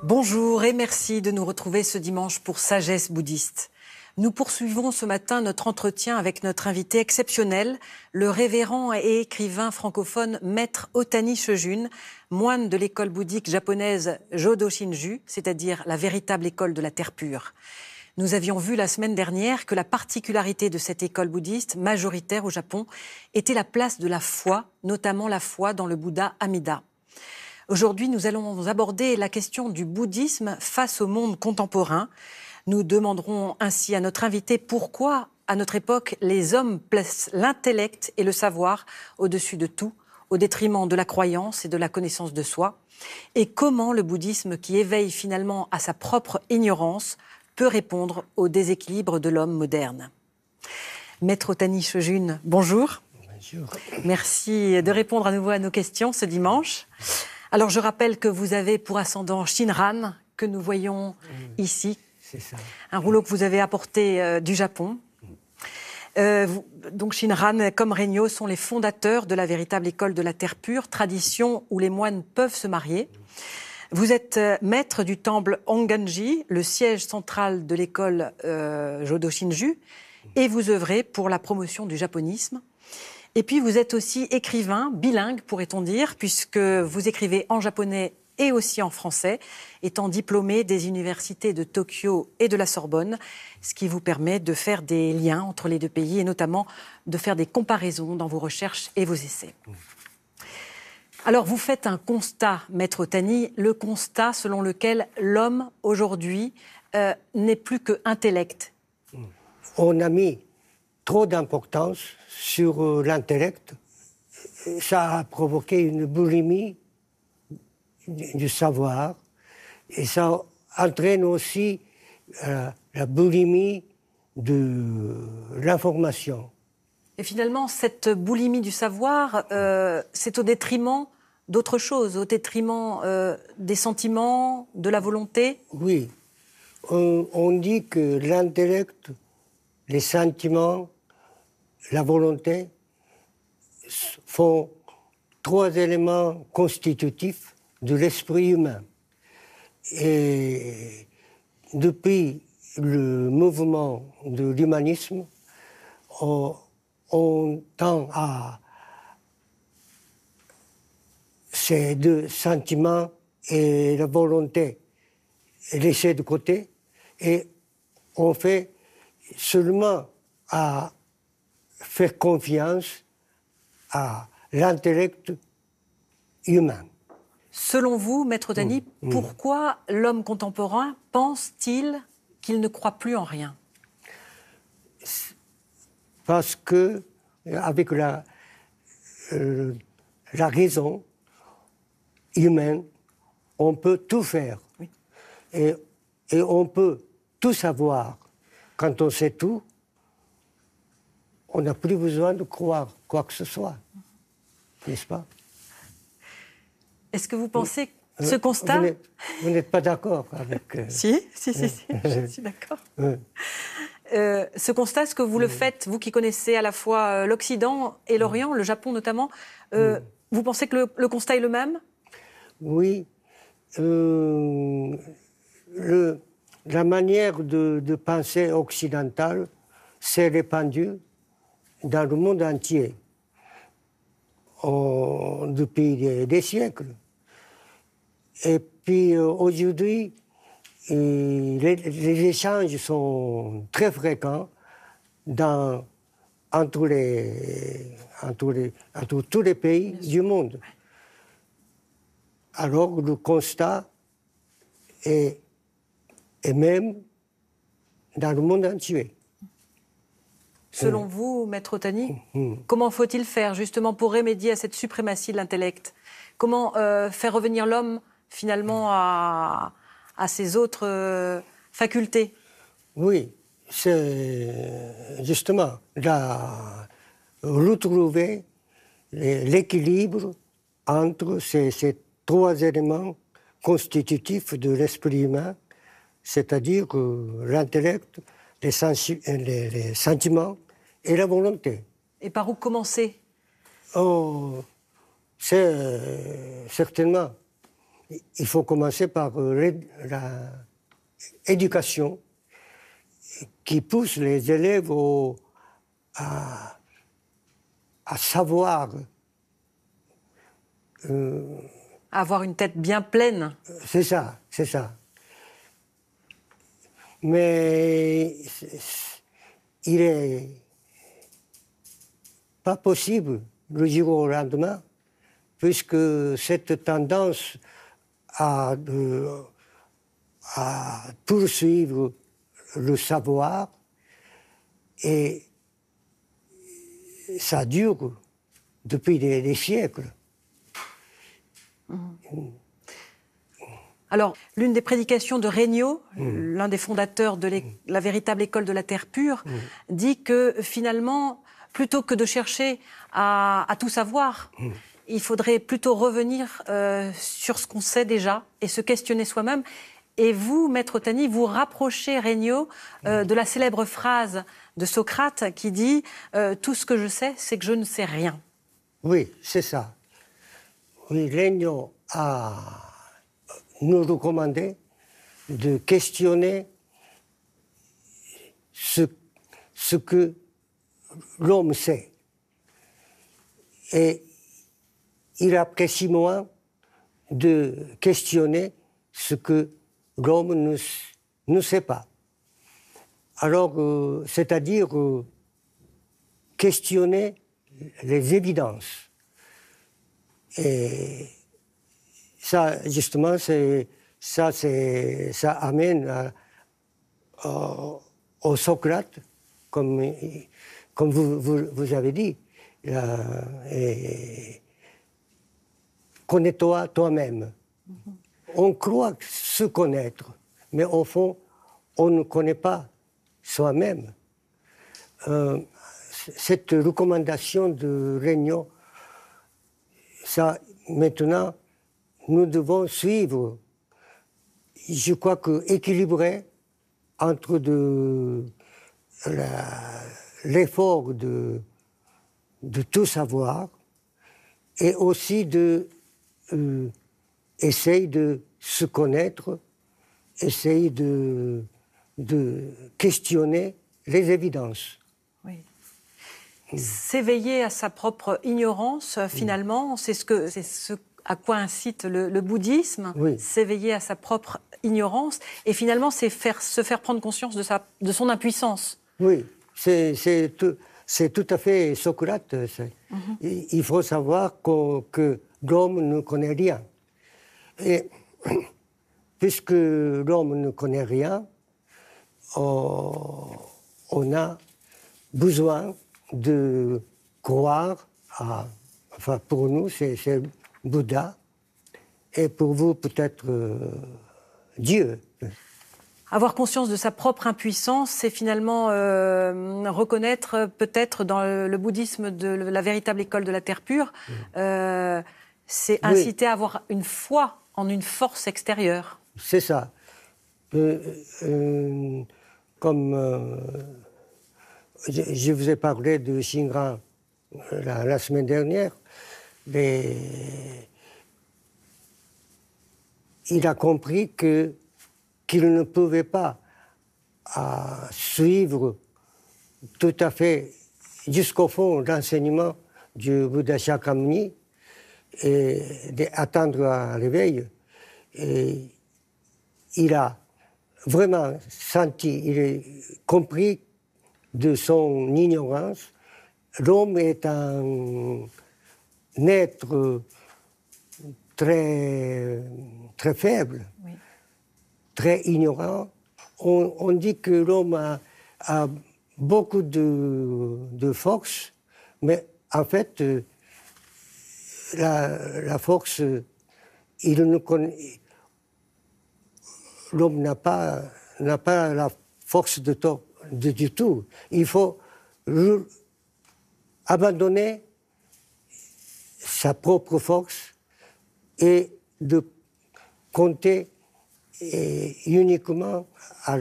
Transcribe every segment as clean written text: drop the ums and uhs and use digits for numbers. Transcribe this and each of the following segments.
Bonjour et merci de nous retrouver ce dimanche pour Sagesse bouddhiste. Nous poursuivons ce matin notre entretien avec notre invité exceptionnel, le révérend et écrivain francophone Maître Otani Shojun, moine de l'école bouddhique japonaise Jodo Shinju, c'est-à-dire la véritable école de la terre pure. Nous avions vu la semaine dernière que la particularité de cette école bouddhiste, majoritaire au Japon, était la place de la foi, notamment la foi dans le Bouddha Amida. Aujourd'hui, nous allons aborder la question du bouddhisme face au monde contemporain. Nous demanderons ainsi à notre invité pourquoi, à notre époque, les hommes placent l'intellect et le savoir au-dessus de tout, au détriment de la croyance et de la connaissance de soi, et comment le bouddhisme, qui éveille finalement à sa propre ignorance, peut répondre au déséquilibre de l'homme moderne. Maître Otani Shojun, bonjour. Bonjour. Merci de répondre à nouveau à nos questions ce dimanche. Alors, je rappelle que vous avez pour ascendant Shinran, que nous voyons ici. C'est ça. Un rouleau que vous avez apporté du Japon. Donc, Shinran, comme Rennyo, sont les fondateurs de la véritable école de la terre pure, tradition où les moines peuvent se marier. Vous êtes maître du temple Honganji, le siège central de l'école Jodo Shinju, et vous œuvrez pour la promotion du japonisme. Et puis, vous êtes aussi écrivain, bilingue, pourrait-on dire, puisque vous écrivez en japonais et aussi en français, étant diplômé des universités de Tokyo et de la Sorbonne, ce qui vous permet de faire des liens entre les deux pays et notamment de faire des comparaisons dans vos recherches et vos essais. Alors, vous faites un constat, Maître Otani, le constat selon lequel l'homme, aujourd'hui, n'est plus que intellect. On a mis trop d'importance sur l'intellect. Ça a provoqué une boulimie du savoir et ça entraîne aussi la boulimie de l'information. Et finalement, cette boulimie du savoir, c'est au détriment d'autre chose, au détriment des sentiments, de la volonté. Oui, on dit que l'intellect, les sentiments, la volonté font trois éléments constitutifs de l'esprit humain. Et depuis le mouvement de l'humanisme, on tend à ces deux sentiments et la volonté laisser de côté et on fait seulement à faire confiance à l'intellect humain. Selon vous, Maître Otani, pourquoi l'homme contemporain pense-t-il qu'il ne croit plus en rien ? Parce que, avec la raison humaine, on peut tout faire. Oui. Et on peut tout savoir. Quand on sait tout, on n'a plus besoin de croire quoi que ce soit. N'est-ce pas ? Est-ce que vous pensez ce constat... Vous n'êtes pas d'accord avec... Si, je suis d'accord. Ce constat, est-ce que vous le faites, vous qui connaissez à la fois l'Occident et l'Orient, le Japon notamment, vous pensez que le constat est le même ? Oui. La manière de penser occidentale s'est répandue dans le monde entier depuis des siècles. Et puis aujourd'hui, les échanges sont très fréquents entre tous les pays du monde. Alors le constat est même dans le monde entier. Selon vous, Maître Otani, comment faut-il faire justement pour remédier à cette suprématie de l'intellect ? Comment faire revenir l'homme finalement à ses autres facultés ? Oui, c'est justement retrouver l'équilibre entre ces trois éléments constitutifs de l'esprit humain, c'est-à-dire l'intellect, les sentiments et la volonté. Et par où commencer ? C'est certainement, il faut commencer par l'éducation qui pousse les élèves à savoir. Avoir une tête bien pleine. C'est ça, c'est ça. Mais il n'est pas possible le jour au lendemain, puisque cette tendance à poursuivre le savoir, et ça dure depuis des siècles. Alors, l'une des prédications de Regnault, l'un des fondateurs de la véritable école de la terre pure, dit que finalement, plutôt que de chercher à tout savoir, il faudrait plutôt revenir sur ce qu'on sait déjà et se questionner soi-même. Et vous, Maître Ottani, vous rapprochez Regnault de la célèbre phrase de Socrate qui dit « Tout ce que je sais, c'est que je ne sais rien ». Oui, c'est ça. Oui, Regnault a nous recommandé de questionner ce que l'homme sait. Et il apprécie moins de questionner ce que l'homme ne sait pas. Alors, c'est-à-dire questionner les évidences. Et ça, justement, ça amène au Socrate, comme vous avez dit. Connais-toi toi-même. On croit se connaître, mais au fond, on ne connaît pas soi-même. Cette recommandation de Regnault, ça, maintenant, nous devons suivre, je crois que équilibrer entre l'effort de tout savoir et aussi essayer de se connaître, essayer de questionner les évidences. Oui. S'éveiller à sa propre ignorance, finalement, c'est ce à quoi incite le bouddhisme, oui. S'éveiller à sa propre ignorance, et finalement, c'est se faire prendre conscience de son impuissance. Oui, c'est tout à fait Socrate. Il faut savoir que l'homme ne connaît rien. Et puisque l'homme ne connaît rien, on a besoin de croire enfin pour nous c'est Bouddha, et pour vous peut-être Dieu. Avoir conscience de sa propre impuissance, c'est finalement reconnaître peut-être dans le bouddhisme de la véritable école de la terre pure, c'est inciter à avoir une foi en une force extérieure. C'est ça. Comme je vous ai parlé de Shinran la semaine dernière, il a compris qu'il ne pouvait pas suivre tout à fait jusqu'au fond l'enseignement du Bouddha Shakyamuni et d'attendre un réveil. Et il a vraiment senti, il a compris de son ignorance. L'homme est un être très, très faible, oui, très ignorant. On dit que l'homme a beaucoup de force, mais en fait, la force, l'homme n'a pas la force du tout. Il faut abandonner sa propre force et de compter uniquement à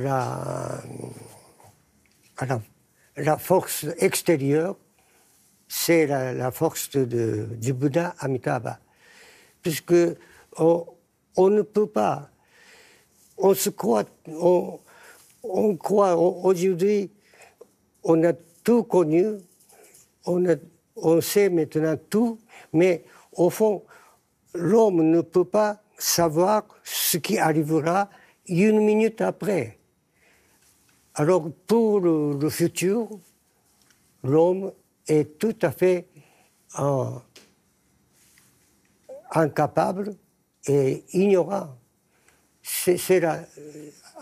la force extérieure, c'est la force du Bouddha Amitabha. puisque on ne peut pas. On se croit, on croit aujourd'hui, on a tout connu, on sait maintenant tout, mais au fond, l'homme ne peut pas savoir ce qui arrivera une minute après. Alors pour le futur, l'homme est tout à fait incapable et ignorant.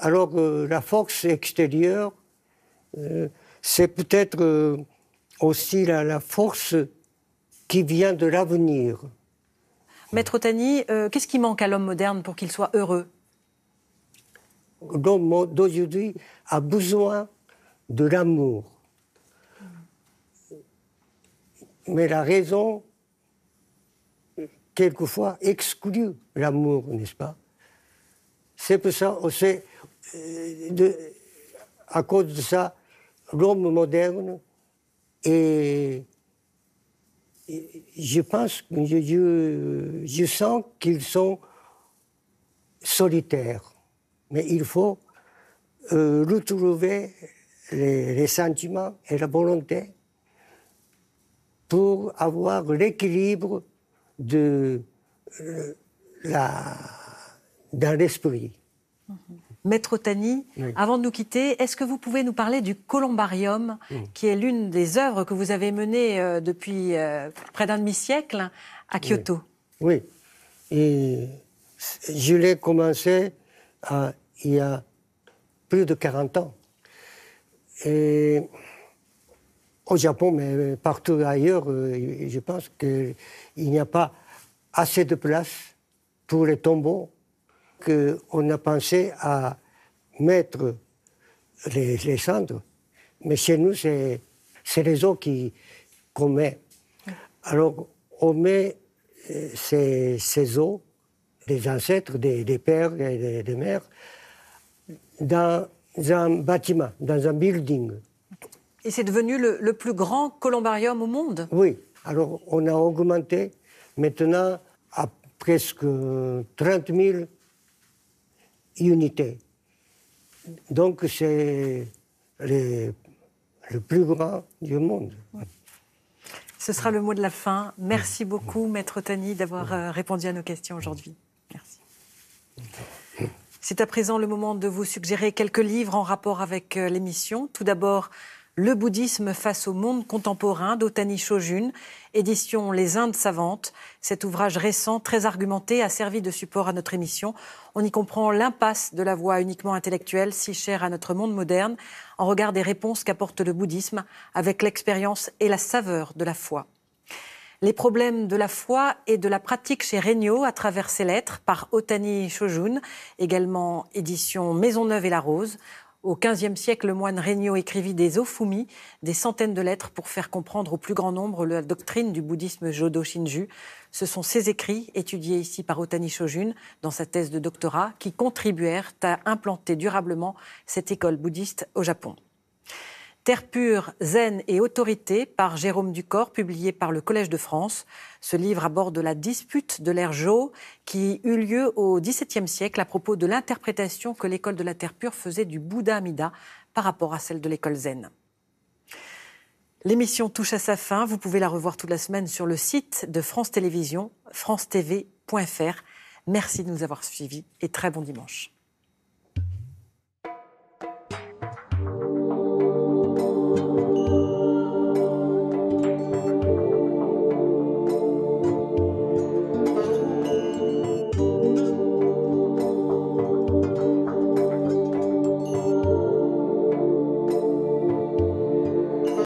Alors la force extérieure, c'est peut-être aussi la force qui vient de l'avenir. Maître Ottani, qu'est-ce qui manque à l'homme moderne pour qu'il soit heureux? L'homme d'aujourd'hui a besoin de l'amour. Mais la raison, quelquefois, exclut l'amour, n'est-ce pas? C'est pour ça, à cause de ça, l'homme moderne est... Je pense, je sens qu'ils sont solitaires. Mais il faut retrouver les sentiments et la volonté pour avoir l'équilibre dans l'esprit. Maître Ottani, oui. Avant de nous quitter, est-ce que vous pouvez nous parler du Columbarium, qui est l'une des œuvres que vous avez menées depuis près d'un demi-siècle à Kyoto? Oui. Et je l'ai commencé il y a plus de 40 ans. Et au Japon, mais partout ailleurs, je pense qu'il n'y a pas assez de place pour les tombeaux, qu'on a pensé à mettre les cendres. Mais chez nous, c'est les os qu'on met. Alors, on met ces os, des ancêtres, des pères et des mères, dans un bâtiment, dans un building. Et c'est devenu le plus grand columbarium au monde? Oui. Alors, on a augmenté maintenant à presque 30 000 unités. Donc, c'est le plus grand du monde. Ce sera le mot de la fin. Merci beaucoup, Maître Ottani, d'avoir répondu à nos questions aujourd'hui. Merci. C'est à présent le moment de vous suggérer quelques livres en rapport avec l'émission. Tout d'abord, Le bouddhisme face au monde contemporain d'Ottani Shojun, édition Les Indes savantes. Cet ouvrage récent, très argumenté, a servi de support à notre émission. On y comprend l'impasse de la voie uniquement intellectuelle, si chère à notre monde moderne, en regard des réponses qu'apporte le bouddhisme, avec l'expérience et la saveur de la foi. Les problèmes de la foi et de la pratique chez Regnault à travers ses lettres, par Ottani Shojun, également édition Maisonneuve et la Rose. Au XVe siècle, le moine Regnault écrivit des Ofumi, des centaines de lettres pour faire comprendre au plus grand nombre la doctrine du bouddhisme Jodo Shinju. Ce sont ces écrits, étudiés ici par Ottani Shojun dans sa thèse de doctorat, qui contribuèrent à implanter durablement cette école bouddhiste au Japon. Terre pure, zen et autorité par Jérôme Ducor, publié par le Collège de France. Ce livre aborde la dispute de l'ère Jo qui eut lieu au XVIIe siècle à propos de l'interprétation que l'école de la Terre pure faisait du Bouddha Amida par rapport à celle de l'école zen. L'émission touche à sa fin. Vous pouvez la revoir toute la semaine sur le site de France Télévisions, francetv.fr. Merci de nous avoir suivis et très bon dimanche.